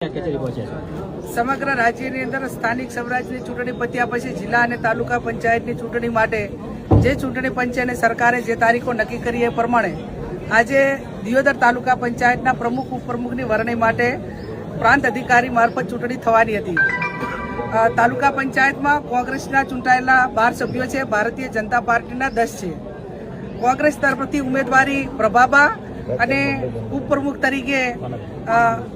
સમગ્ર રાજ્યની અંદર સ્થાનિક સ્વરાજની ચૂંટણી પત્યા પછી જિલ્લા અને તાલુકા પંચાયતની ચૂંટણી માટે જે ચૂંટણી પંચ અને સરકારે જે તારીખો નક્કી કરી એ પ્રમાણે આજે દિયોદર તાલુકા પંચાયતના પ્રમુખ ઉપપ્રમુખની વરણી માટે પ્રાંત અધિકારી મારફત ચૂંટણી થવાની હતી। તાલુકા પંચાયતમાં કોંગ્રેસના ચૂંટાયેલા 12 સભ્યો છે, ભારતીય જનતા પાર્ટીના 10 છે। કોંગ્રેસ તરફથી ઉમેદવારી પ્રભાબા અને ઉપપ્રમુખ તરીકે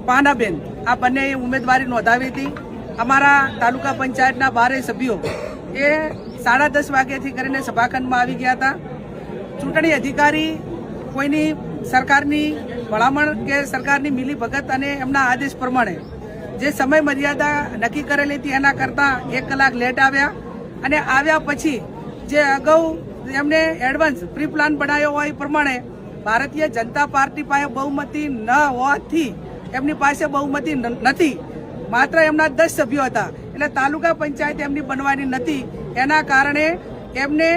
પાનાબેન આ બંને ઉમેદવારી નોંધાવી હતી। અમારા તાલુકા પંચાયતના 12 સભ્યો એ 10:30 વાગ્યાથી કરીને સભાખંડમાં આવી ગયા હતા। ચૂંટણી અધિકારી કોઈની સરકારની ભલામણ કે સરકારની મિલીભગત અને એમના આદેશ પ્રમાણે જે સમય મર્યાદા નક્કી કરેલી હતી એના કરતાં 1 કલાક લેટ આવ્યા અને આવ્યા પછી જે અગાઉ એમને એડવાન્સ પ્રી પ્લાન બનાવ્યો હોય એ પ્રમાણે ભારતીય જનતા પાર્ટી પાસે બહુમતી ન હોવાથી એમની પાસે બહુમતી નથી, માત્ર એમના 10 સભ્યો હતા એટલે તાલુકા પંચાયત એમની બનવાની નથી। એના કારણે એમને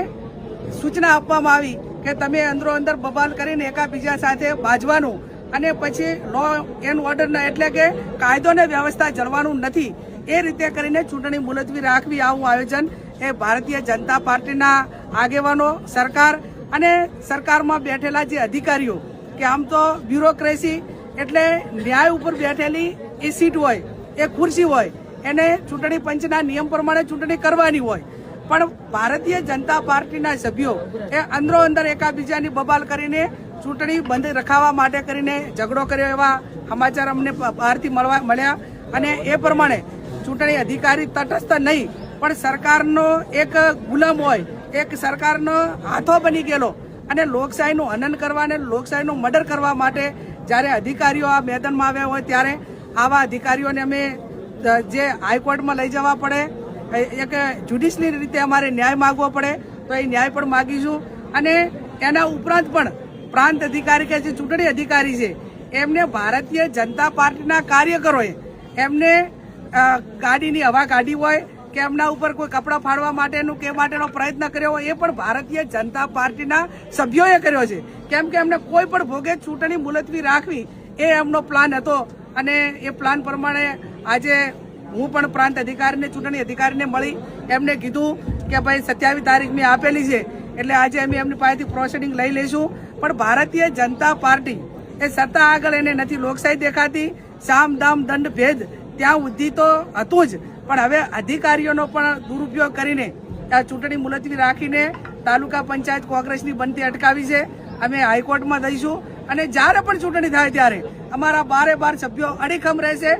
સૂચના આપવામાં આવી કે તમે અંદરો અંદર બબાલ કરીને એકાબીજા સાથે બાજવાનું અને પછી લો એન્ડ ઓર્ડર એટલે કે કાયદો ને વ્યવસ્થા જળવાનું નથી, એ રીતે કરીને ચૂંટણી મુલતવી રાખવી આવું આયોજન એ ભારતીય જનતા પાર્ટીના આગેવાનો, સરકાર અને સરકારમાં બેઠેલા જે અધિકારીઓ કે આમ તો બ્યુરોક્રેસી એટલે ન્યાય ઉપર બેઠેલી એ સીટ હોય, એ ખુરશી હોય, એને ચૂંટણી પંચના નિયમ પ્રમાણે ચૂંટણી કરવાની હોય, પણ ભારતીય જનતા પાર્ટીના સભ્યો એ અંદરો અંદર એકાબીજાની બબાલ કરીને ચૂંટણી બંધ રખાવવા માટે કરીને ઝઘડો કર્યો એવા સમાચાર અમને બહારથી મળ્યા અને એ પ્રમાણે ચૂંટણી અધિકારી તટસ્થ નહીં પણ સરકારનો એક ગુલામ હોય, એક સરકારનો હાથો બની ગયેલો અને લોકશાહીનું હનન કરવા અને લોકશાહીનું મર્ડર કરવા માટે જ્યારે અધિકારીઓ આ મેદાનમાં આવ્યા હોય ત્યારે આવા અધિકારીઓને અમે જે હાઈકોર્ટમાં લઈ જવા પડે, એક જ્યુડિશિયલ રીતે અમારે ન્યાય માગવો પડે તો એ ન્યાય પણ માગીશું। અને એના ઉપરાંત પણ પ્રાંત અધિકારી કે જે ચૂંટણી અધિકારી છે એમને ભારતીય જનતા પાર્ટીના કાર્યકરોએ એમને ગાડીની હવા કાઢી હોય કે એમના ઉપર કોઈ કપડાં ફાડવા માટેનું કે માટેનો પ્રયત્ન કર્યો હોય એ પણ ભારતીય જનતા પાર્ટીના સભ્યોએ કર્યો છે, કેમ કે એમને કોઈ પણ ભોગે ચૂંટણી મુલતવી રાખવી એ એમનો પ્લાન હતો અને એ પ્લાન પ્રમાણે આજે હું પણ પ્રાંત અધિકારીને ચૂંટણી અધિકારીને મળી એમને કીધું કે ભાઈ 27 તારીખ મેં આપેલી છે એટલે આજે અમે એમની પાસેથી પ્રોસિડિંગ લઈ લઈશું, પણ ભારતીય જનતા પાર્ટી એ સત્તા આગળ એને નથી લોકશાહી દેખાતી, સામ દામ દંડ ભેદ ત્યાં સુધી તો હતું જ, પણ હવે અધિકારીઓનો પણ દુરુપયોગ કરીને આ ચૂંટણી મુલતવી રાખીને તાલુકા પંચાયત કોંગ્રેસની બનતી અટકાવી છે। અમે હાઈકોર્ટમાં જઈશું અને જ્યારે પણ ચૂંટણી થાય ત્યારે અમારા 12 સભ્યો અડીખમ રહેશે।